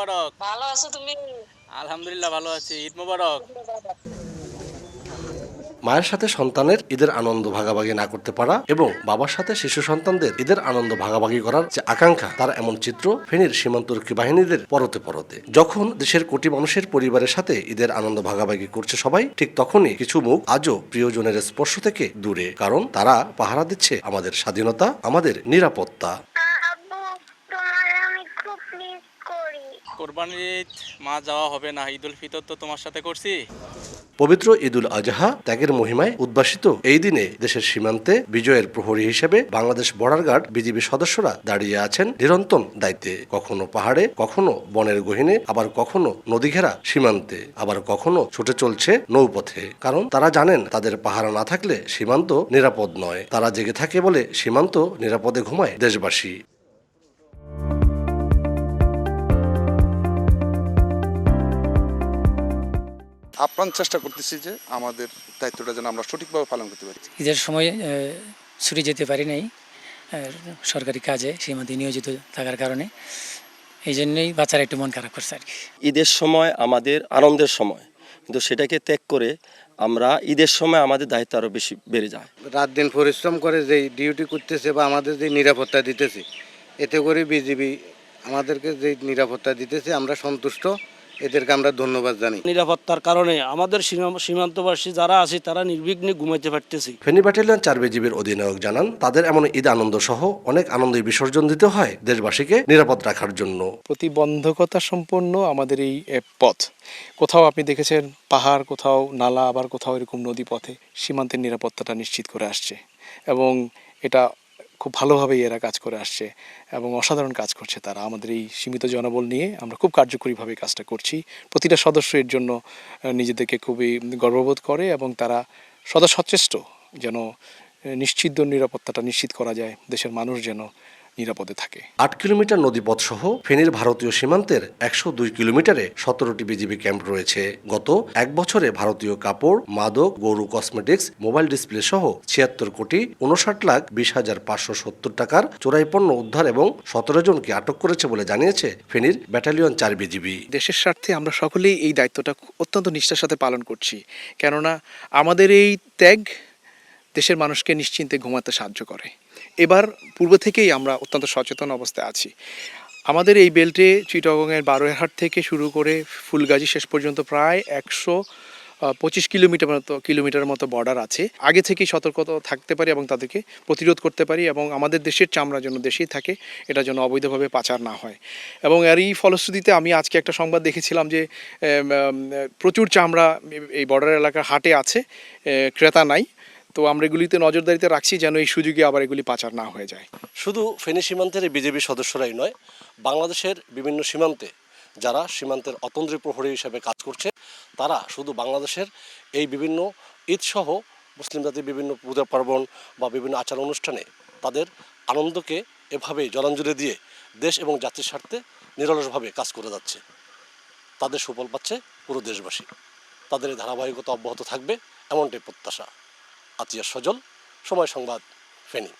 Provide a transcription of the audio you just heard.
মোবারক। ভালো আছো তুমি? আলহামদুলিল্লাহ ভালো আছি। ঈদ মোবারক। মায়ের সাথে সন্তানের ঈদের আনন্দ ভাগাভাগি না করতে পারা এবং বাবার সাথে শিশু সন্তানদের ঈদের আনন্দ ভাগাভাগি করার যে আকাঙ্ক্ষা, তার এমন চিত্র ফেনীর সীমান্তরক্ষী বাহিনীদের পরতে পরতে। যখন দেশের কোটি মানুষের পরিবারের সাথে ঈদের আনন্দ ভাগাভাগি করছে সবাই, ঠিক তখনই কিছু মুখ আজও প্রিয়জনের স্পর্শ থেকে দূরে, কারণ তারা পাহারা দিচ্ছে আমাদের স্বাধীনতা, আমাদের নিরাপত্তা। আব্বু, তোমার আমি খুব মিস করি। কোরবানির ঈদ মা যাওয়া হবে না, ঈদুল ফিতর তো তোমার সাথে করছি। পবিত্র ঈদুল আজহা ত্যাগের মহিমায় উদ্ভাসিত এই দিনে দেশের সীমান্তে বিজয়ের প্রহরী হিসেবে বাংলাদেশ বর্ডার গার্ড বিজিবি সদস্যরা দাঁড়িয়ে আছেন নিরন্তর দায়িত্বে। কখনো পাহাড়ে, কখনো বনের গহীনে, আবার কখনো নদীঘেরা সীমান্তে, আবার কখনো ছুটে চলছে নৌপথে। কারণ তারা জানেন তাদের পাহারা না থাকলে সীমান্ত নিরাপদ নয়। তারা জেগে থাকে বলে সীমান্ত নিরাপদে ঘুমায় দেশবাসী। আপ্রাণ চেষ্টা করতেছি যে আমাদের দায়িত্বটা যেন আমরা সঠিকভাবে পালন করতে পারি। ঈদের সময় ছুটি যেতে পারি নাই সরকারি কাজে সীমান্তে নিয়োজিত থাকার কারণে, এই জন্যই বাচ্চারা একটু মন খারাপ করছে আর কি। ঈদের সময় আমাদের আনন্দের সময়, কিন্তু সেটাকে ত্যাগ করে আমরা ঈদের সময় আমাদের দায়িত্ব আরও বেশি বেড়ে যায়। রাত দিন পরিশ্রম করে যেই ডিউটি করতেছে বা আমাদের যে নিরাপত্তা দিতেছে, এতে করে বিজিবি আমাদেরকে যে নিরাপত্তা দিতেছে আমরা সন্তুষ্ট, এদেরকে আমরা ধন্যবাদ জানাই। নিরাপত্তার কারণে আমাদের সীমান্তবাসী যারা আছে তারা নির্বিঘ্নে ঘুমাইতে পারতেছি। ফেনী ব্যাটালিয়ন 4 বিজিবির অধিনায়ক জানান, তাদের এমন ঈদ আনন্দ সহ অনেক আনন্দই বিসর্জন দিতে হয় দেশবাসীকে নিরাপদ রাখার জন্য। প্রতিবন্ধকতা সম্পন্ন আমাদের এই পথ, কোথাও আপনি দেখেছেন পাহাড়, কোথাও নালা, আবার কোথাও এরকম নদী পথে সীমান্তের নিরাপত্তাটা নিশ্চিত করে আসছে এবং এটা খুব ভালোভাবেই এরা কাজ করে আসছে এবং অসাধারণ কাজ করছে তারা। আমাদের এই সীমিত জনবল নিয়ে আমরা খুব কার্যকরীভাবে কাজটা করছি। প্রতিটা সদস্য এর জন্য নিজেদেরকে খুবই গর্ববোধ করে এবং তারা সদা সচেষ্ট যেন নিশ্চিত নিরাপত্তাটা নিশ্চিত করা যায়, দেশের মানুষ যেন নিরাপদে থাকে। 8 কিলোমিটার নদীপথ সহ ফেনীর ভারতীয় সীমান্তের 102 কিলোমিটারে 17টি বিজিবি ক্যাম্প রয়েছে। গত এক বছরে ভারতীয় কাপড়, মাদক, গরু কসমেটিক্স, মোবাইল ডিসপ্লে সহ 76,20,570 টাকার চোরাই পণ্য উদ্ধার এবং 17 জনকে আটক করেছে বলে জানিয়েছে ফেনীর ব্যাটালিয়ন 4 বিজিবি। দেশের স্বার্থে আমরা সকলেই এই দায়িত্বটা অত্যন্ত নিষ্ঠার সাথে পালন করছি, কেননা আমাদের এই ত্যাগ দেশের মানুষকে নিশ্চিন্তে ঘুমাতে সাহায্য করে। এবার পূর্ব থেকেই আমরা অত্যন্ত সচেতন অবস্থায় আছি। আমাদের এই বেল্টে চিটাগংয়ের বারোয়ারহাট থেকে শুরু করে ফুলগাজী শেষ পর্যন্ত প্রায় 125 কিলোমিটার মতো বর্ডার আছে। আগে থেকেই সতর্ক থাকতে পারি এবং তাদেরকে প্রতিরোধ করতে পারি এবং আমাদের দেশের চামড়া যেন দেশেই থাকে, এটা যেন অবৈধভাবে পাচার না হয়। এবং এরই ফলশ্রুতিতে আমি আজকে একটা সংবাদ দেখেছিলাম যে প্রচুর চামড়া এই বর্ডার এলাকার হাটে আছে, ক্রেতা নাই। তো আমরা এগুলিতে নজরদারিতে রাখছি যেন এই সুযোগে আবার এগুলি পাচার না হয়ে যায়। শুধু ফেনী সীমান্তের বিজেপি সদস্যরাই নয়, বাংলাদেশের বিভিন্ন সীমান্তে যারা সীমান্তের অতন্দ্রী প্রহরী হিসেবে কাজ করছে, তারা শুধু বাংলাদেশের এই বিভিন্ন ঈদসহ মুসলিম জাতির বিভিন্ন পূজা পার্বণ বা বিভিন্ন আচার অনুষ্ঠানে তাদের আনন্দকে এভাবেই জলাঞ্জলি দিয়ে দেশ এবং জাতির স্বার্থে নিরলসভাবে কাজ করে যাচ্ছে। তাদের সুফল পাচ্ছে পুরো দেশবাসী। তাদের এই ধারাবাহিকতা অব্যাহত থাকবে এমনটাই প্রত্যাশা। আতিয়া সজল, সময় সংবাদ, ফেনী।